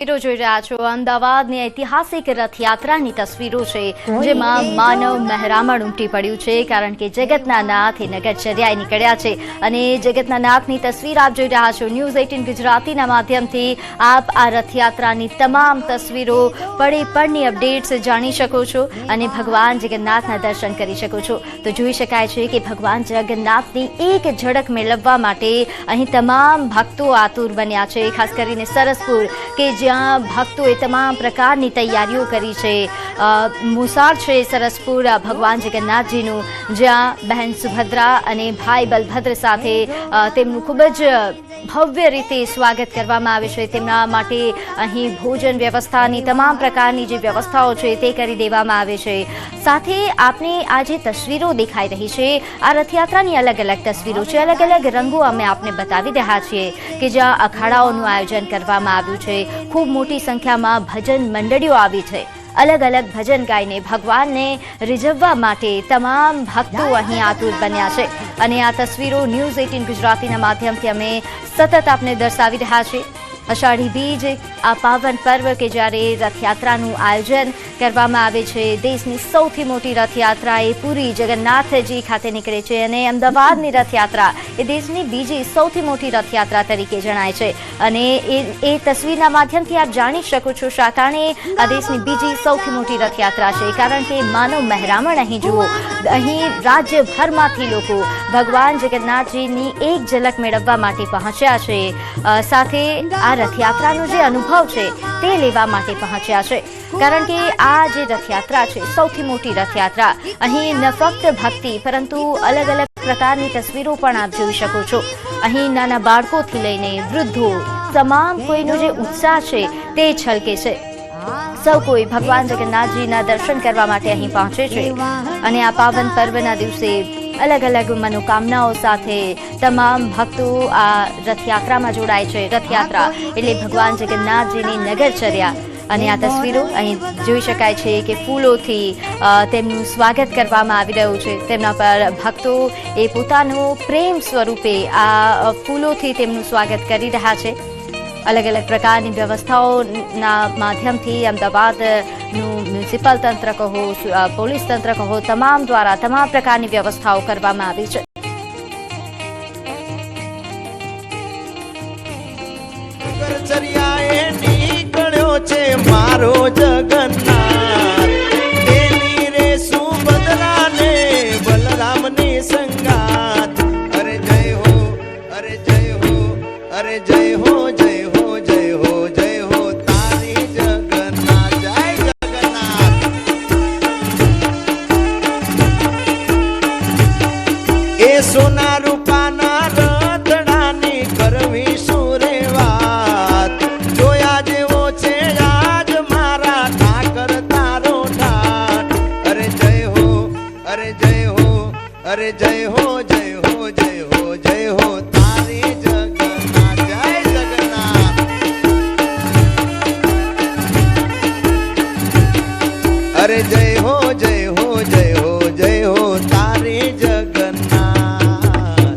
જોઈ રહ્યા છો અમદાવાદની ઐતિહાસિક રથયાત્રાની તસવીરો છે જેમાં માનવ મહેરામણ ઉમટી પડ્યું છે કારણ કે જગતના નાથ એ નગરચર્યાએ નીકળ્યા છે અને જગતના નાથની તસવીર આપ જોઈ રહ્યા છો ન્યૂઝ 18 ગુજરાતીના માધ્યમથી આપ આ રથયાત્રાની તમામ તસવીરો પળે પળની અપડેટ્સ જાણી શકો છો અને ભગવાન જગન્નાથના દર્શન કરી શકો છો તો જોઈ શકાય છે કે ભગવાન જગન્નાથની એક ઝડપ મેળવવા માટે અહીં તમામ ભક્તો આતુર બન્યા છે ખાસ કરીને સરસપુર કે જ્યાં ભક્તોએ તમામ પ્રકારની તૈયારીઓ કરી છે મુસાળ છે સરસપુર ભગવાન જગન્નાથજીનું જ્યાં બહેન સુભદ્રા અને ભાઈ બલભદ્ર સાથે તેમનું ખૂબ જ ભવ્ય રીતે સ્વાગત કરવામાં આવે છે તેમના માટે અહીં ભોજન વ્યવસ્થાની તમામ પ્રકારની જે વ્યવસ્થાઓ છે તે કરી દેવામાં આવે છે સાથે આપને આ જે તસવીરો દેખાઈ રહી છે આ રથયાત્રાની અલગ અલગ તસવીરો છે અલગ અલગ રંગો અમે આપને બતાવી રહ્યા છીએ કે જ્યાં અખાડાઓનું આયોજન કરવામાં આવ્યું છે ખૂબ મોટી સંખ્યામાં ભજન મંડળીઓ આવી છે અલગ અલગ ભજન ગાઈને ભગવાનને રીઝવવા માટે તમામ ભક્તો અહીં આતુર બન્યા છે અને આ તસવીરો ન્યૂઝ 18 ગુજરાતીના માધ્યમથી અમે સતત આપને દર્શાવી રહ્યા છીએ અષાઢી બીજ આ પાવન પર્વ કે જ્યારે રથયાત્રાનું આયોજન કરવામાં આવે છે દેશની સૌથી મોટી રથયાત્રા એ પુરી જગન્નાથજી ખાતે નીકળે છે અને અમદાવાદની રથયાત્રા એ દેશની બીજી સૌથી મોટી રથયાત્રા તરીકે જણાય છે અને એ તસવીરના માધ્યમથી આપ જાણી શકો છો શા કારણે આ દેશની બીજી સૌથી મોટી રથયાત્રા છે કારણ કે માનવ મહેરામણ અહીં જુઓ અહીં રાજ્યભરમાંથી લોકો ભગવાન જગન્નાથજીની એક ઝલક મેળવવા માટે પહોંચ્યા છે સાથે આ રથયાત્રાનો જે અનુભવ છે તે લેવા માટે પહોંચ્યા છે કારણ કે આ જે રથયાત્રા છે સૌથી મોટી રથયાત્રા અહીં ન ફક્ત ભક્તિ પરંતુ અલગ અલગ પ્રકારની તસવીરો પણ આપ જોઈ શકો છો અહીં નાના બાળકોથી લઈને વૃદ્ધો તમામ કોઈનો જે ઉત્સાહ છે તે છલકે છે સૌ કોઈ ભગવાન જગન્નાથજીના દર્શન કરવા માટે અહીં પહોંચે છે અને આ પાવન પર્વના દિવસે અલગ અલગ મનોકામનાઓ સાથે તમામ ભક્તો આ રથયાત્રામાં જોડાય છે રથયાત્રા એટલે ભગવાન જગન્નાથજીની નગરચર્યા અને આ તસવીરો અહીં જોઈ શકાય છે કે ફૂલોથી તેમનું સ્વાગત કરવામાં આવી રહ્યું છે તેમના પર ભક્તો એ પોતાનું પ્રેમ સ્વરૂપે આ ફૂલોથી તેમનું સ્વાગત કરી રહ્યા છે અલગ અલગ પ્રકારની વ્યવસ્થાઓના માધ્યમથી અમદાવાદનું મ્યુનિસિપલ તંત્ર કહો પોલીસ તંત્ર કહો તમામ દ્વારા તમામ પ્રકારની વ્યવસ્થાઓ કરવામાં આવી છે મારો જગન્નાથ તેની રે સુભદ્રાને બલરામની સંગાત અરે જય હો અરે જય હો અરે જય હો જય હો જય હો જય હો તારી જગન્નાથ જય જગન્નાથ એ સોના રૂપાના રથડાની કરવી સુરે વાત જોયા જેવો છે આજ મારા ઠાકર તારો ઠાઠ અરે જય હો અરે જય હો અરે જય હો જય હો જય હો જય હો તારી જગન્નાથ જય જગન્નાથ અરે જય હો જય હો જય હો જય હો તારી જગન્નાથ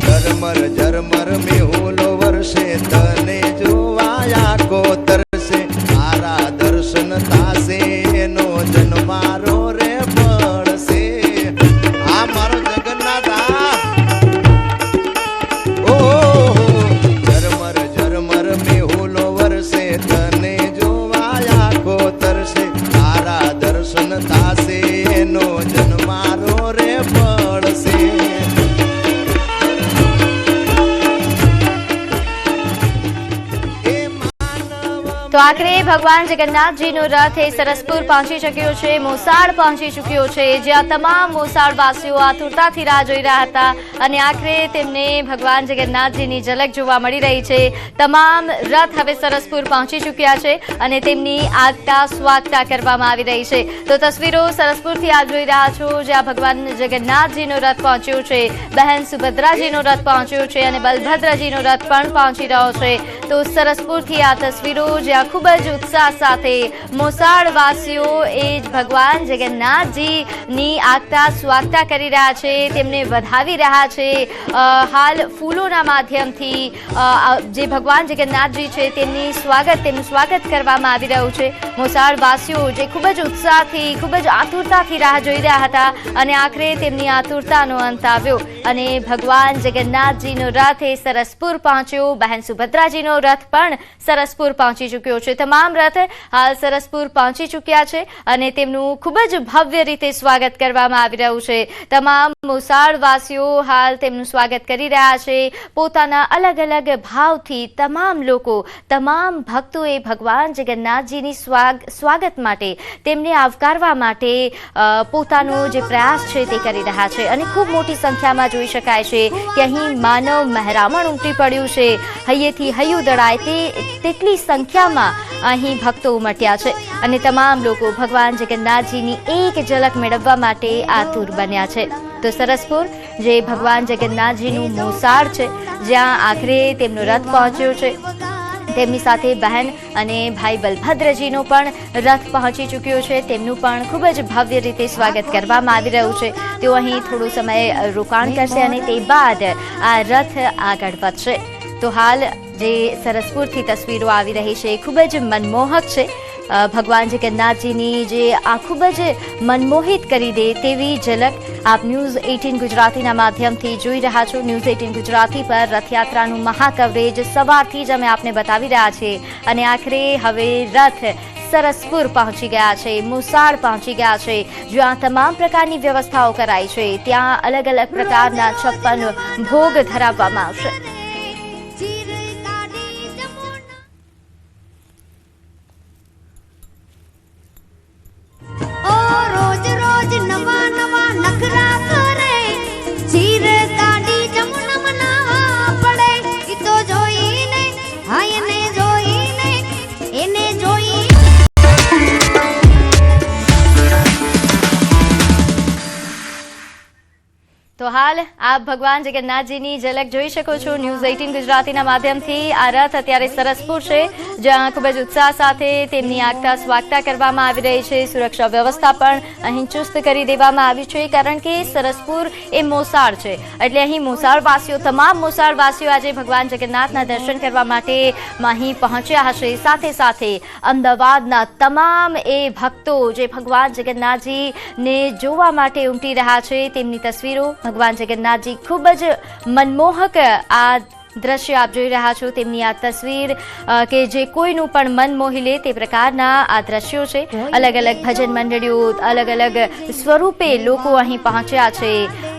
ઝરમર ઝરમર મેહુલો વર્ષે તને જોવાયા કોતર સે મારા દર્શન થાશે એનો જન્મારો રે પડશે આ મારો જગન્નાથ ઓ ઝરમર ઝરમર મેહુલો વર્ષે તને જોવાયા કોતર સે મારા દર્શન થાશે એનો જન્મારો રે પડશે તો આખરે ભગવાન જગન્નાથજીનો રથ એ સરસપુર પહોંચી ચૂક્યો છે મોસાળ પહોંચી ચૂક્યો છે જ્યાં તમામ મોસાળવાસીઓ આતુરતાથી રાહ જોઈ રહ્યા હતા અને આખરે તેમને ભગવાન જગન્નાથજીની ઝલક જોવા મળી રહી છે તમામ રથ હવે સરસપુર પહોંચી ચૂક્યા છે અને તેમની આગતા સ્વાગતા કરવામાં આવી રહી છે તો તસવીરો સરસપુરથી આપ જોઈ રહ્યા છો જ્યાં ભગવાન જગન્નાથજીનો રથ પહોંચ્યો છે બહેન સુભદ્રાજીનો રથ પહોંચ્યો છે અને બલભદ્રજીનો રથ પણ પહોંચી રહ્યો છે તો સરસપુરથી આ તસવીરો જ્યાં જ્યાં ખૂબ જ ઉત્સાહ સાથે મોસાળવાસીઓ એ જ ભગવાન જગન્નાથજીની આગતા સ્વાગતા કરી રહ્યા છે, તેમને વધાવી રહ્યા છે. હાલ ફૂલોના માધ્યમથી જે ભગવાન જગન્નાથજી છે તેમનું સ્વાગત કરવામાં આવી રહ્યું છે. મોસાળવાસીઓ જે ખૂબ જ ઉત્સાહથી, ખૂબ જ આતુરતાથી રાહ જોઈ રહ્યા હતા અને આખરે તેમની આતુરતાનો અંત આવ્યો અને ભગવાન જગન્નાથજીનો રથ એ સરસપુર પહોંચ્યો. બહેન સુભદ્રાજીનો રથ પણ સરસપુર પહોંચી ચૂક્યો છે. તમામ રથ હાલ સરસપુર પહોંચી ચૂક્યા છે અને તેમનું ખૂબ જ ભવ્ય રીતે સ્વાગત કરવામાં આવી રહ્યું છે. તમામ મોસાળવાસીઓ હાલ તેમનું સ્વાગત કરી રહ્યા છે. પોતાના અલગ અલગ ભાવથી તમામ લોકો, તમામ ભક્તોએ ભગવાન જગન્નાથજીની સ્વાગત માટે, તેમને આવકારવા માટે પોતાનો જે પ્રયાસ છે તે કરી રહ્યા છે અને ખૂબ મોટી સંખ્યામાં જોઈ શકાય છે કે અહીં માનવ મહેરામણ ઉમટી પડ્યું છે. હૈયેથી હૈયું દળાય તેટલી સંખ્યામાં અહીં ભક્તો ઉમટ્યા છે અને તમામ લોકો ભગવાન જગન્નાથજીની એક ઝલક મેળવવા માટે આતુર બન્યા છે. તો સરસપુર જે ભગવાન જગન્નાથજીનું મોસાળ છે, જ્યાં આખરે તેમનો રથ પહોંચ્યો છે, તેમની સાથે બહેન અને ભાઈ બલભદ્રજીનો પણ રથ પહોંચી ચૂક્યો છે. તેમનું પણ ખૂબ જ ભવ્ય રીતે સ્વાગત કરવામાં આવી રહ્યું છે. તેઓ અહીં થોડો સમય રોકાણ કરશે અને તે બાદ આ રથ આગળ વધશે. તો હાલ જે સરસપુરથી તસવીરો આવી રહી છે એ ખૂબ જ મનમોહક છે. ભગવાન જગન્નાથજીની જે આ ખૂબ જ મનમોહિત કરી દે તેવી ઝલક આપ ન્યૂઝ 18 ગુજરાતીના માધ્યમથી જોઈ રહ્યા છો. ન્યૂઝ 18 ગુજરાતી પર રથયાત્રાનું મહાકવરેજ સવારથી જ અમે આપને બતાવી રહ્યા છીએ અને આખરે હવે રથ સરસપુર પહોંચી ગયા છે, મોસાળ પહોંચી ગયા છે, જ્યાં તમામ પ્રકારની વ્યવસ્થાઓ કરાઈ છે. ત્યાં અલગ અલગ પ્રકારના 56 ભોગ ધરાવવામાં આવશે. તો હાલ આપ ભગવાન જગન્નાથજીની ઝલક જોઈ શકો છો ન્યૂઝ 18 ગુજરાતીના માધ્યમથી. આ રથ અત્યારે સરસપુર છે, જ્યાં ખૂબ જ ઉત્સાહ સાથે તેમની આગતા સ્વાગતા કરવામાં આવી રહી છે. સુરક્ષા વ્યવસ્થા પણ અહીં ચુસ્ત કરી દેવામાં આવી છે, કારણ કે સરસપુર એ મોસાળ છે એટલે અહીં મોસાળવાસીઓ, તમામ મોસાળવાસીઓ આજે ભગવાન જગન્નાથના દર્શન કરવા માટે અહીં પહોંચ્યા હશે. સાથે સાથે અમદાવાદના તમામ એ ભક્તો જે ભગવાન જગન્નાથજીને જોવા માટે ઉમટી રહ્યા છે, તેમની તસવીરો ભગવાન જગન્નાથજી ખૂબ જ મનમોહક આ દ્રશ્ય આપ જોઈ રહ્યા છો. તેમની આ તસવીર કે જે કોઈનું પણ મન મોહી લે તે પ્રકારના આ દ્રશ્યો છે. અલગ અલગ ભજન મંડળીઓ, અલગ અલગ સ્વરૂપે લોકો અહીં પહોંચ્યા છે.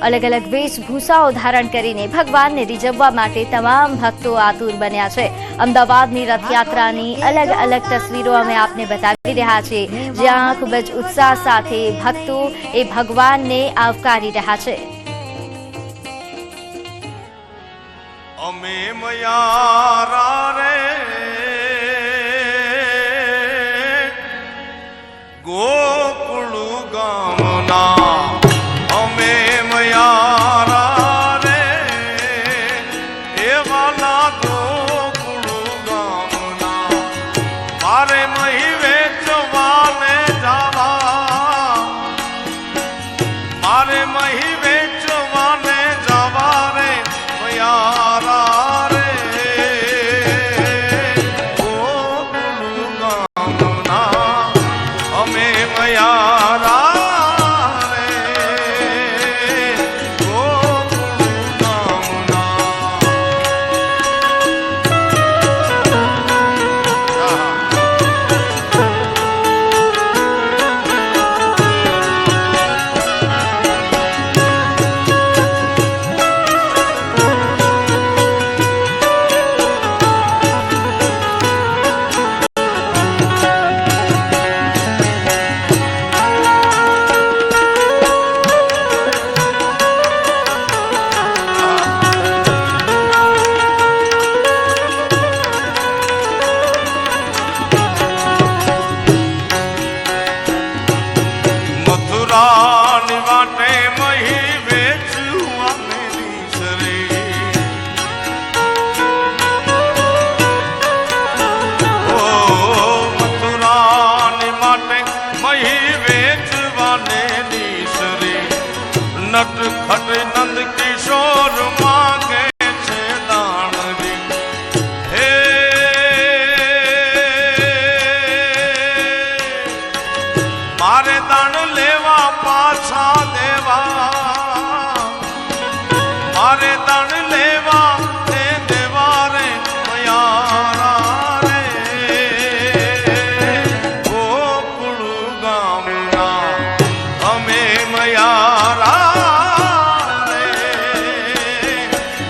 અલગ અલગ વેશભૂષાઓ ધારણ કરીને ભગવાનને રીઝવવા માટે તમામ ભક્તો આતુર બન્યા છે. અમદાવાદની રથયાત્રાની અલગ અલગ તસવીરો અમે આપને બતાવી રહ્યા છીએ, જ્યાં ખૂબ જ ઉત્સાહ સાથે ભક્તો એ ભગવાનને આવકારી રહ્યા છે. અમે મયારા રે ગોકુળ ગામના, અમે મયારા રે એવાલા ગોકુળ ગામના. મારે મહી વેચવાને જાવા, મારે મહી વેચવાને જવા રે મયારા. પાછા દેવા મારે દણ લેવા તે દેવા રે મયારા રે ગોકુળ ગામના અમે મયારા રે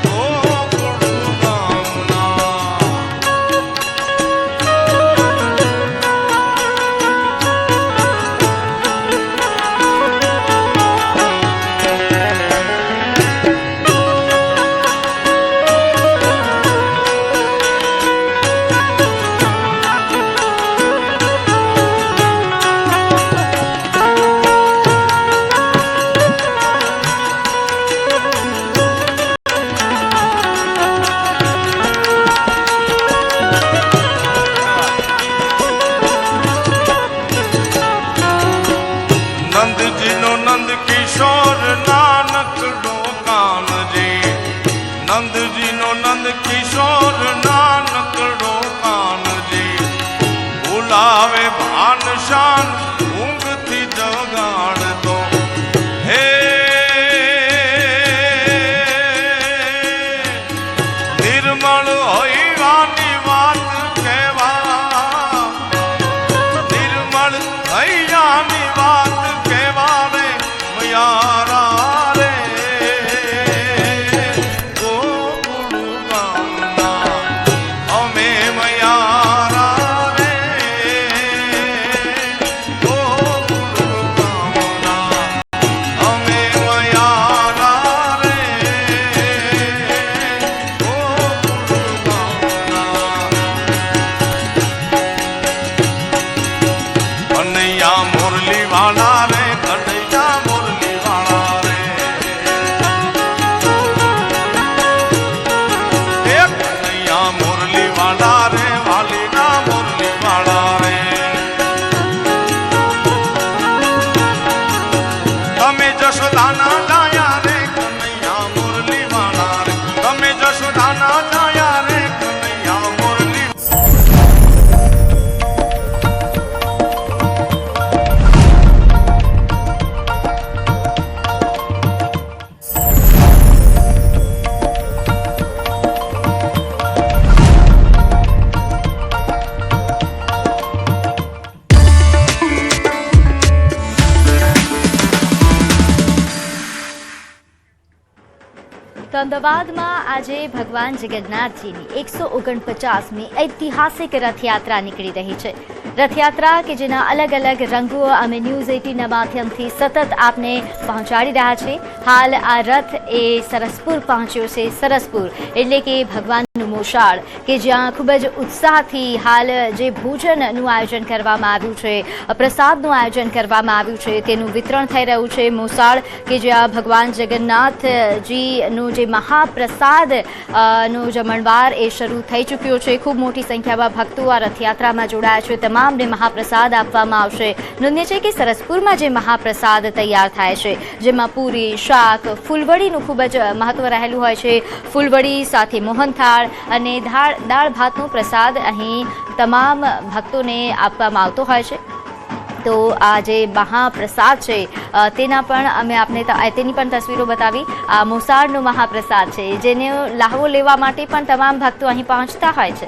ગોકુળ ગામના નંદજીનો નંદ કિશોર નાનકડો કાનજી નંદજીનો નંદ કિશોર નાનકડો કાનજી બોલાવે ભાન શાન ઊંઘથી જગાડતો હે નિર્મળ હૈવાની વાત કહેવા નિર્મળ હૈયાની વાત કહેવા રે મયારા રે ગોકુળ ગામના અમે મયારા રે ગોકુળ ગામના અમે મયારા રે ગોકુળ ગામના કનૈયા મુરલી વાળા રે કનૈયા મુરલી વાળા રે એ કનૈયા મુરલી વાળા રે વાલીના મુરલી વાળા રે તમે જશોદાના જાયા રે કનૈયા મુરલી વાળા રે તમે જશોદાના જાયા રે કનૈયા મુરલી તો અમદાવાદમાં આજે ભગવાન જગન્નાથજીની 149મી ઐતિહાસિક રથયાત્રા નીકળી રહી છે. રથયાત્રા કે જેના અલગ અલગ રંગો અમે ન્યૂઝ 18ના માધ્યમથી સતત આપને પહોંચાડી રહ્યા છે. હાલ આ રથ એ સરસપુર પહોંચ્યો છે. સરસપુર એટલે કે ભગવાનનું મોસાળ કે જ્યાં ખૂબ જ ઉત્સાહથી હાલ જે ભોજનનું આયોજન કરવામાં આવ્યું છે, પ્રસાદનું આયોજન કરવામાં આવ્યું છે તેનું વિતરણ થઈ રહ્યું છે. મોસાળ કે જ્યાં ભગવાન જગન્નાથજીનું જે મહાપ્રસાદ નો જમણવાર એ શરૂ થઈ ચૂક્યો છે. ખૂબ મોટી સંખ્યામાં ભક્તો આ રથયાત્રામાં જોડાયા છે. તમામને મહાપ્રસાદ આપવામાં આવશે. નોંધનીય છે કે સરસપુરમાં જે મહાપ્રસાદ તૈયાર થાય છે જેમાં પૂરી, શાક, ફૂલવડીનું ખૂબ જ મહત્વ રહેલું હોય છે. ફૂલવડી સાથે મોહનથાળ અને દાળ ભાતનો પ્રસાદ અહીં તમામ ભક્તોને આપવામાં આવતો હોય છે. તો આ જે મહાપ્રસાદ છે તેના પણ અમે આપને તેની પણ તસવીરો બતાવી. આ મોસાળનો મહાપ્રસાદ છે જેને લાહવો લેવા માટે પણ તમામ ભક્તો અહીં પહોંચતા હોય છે.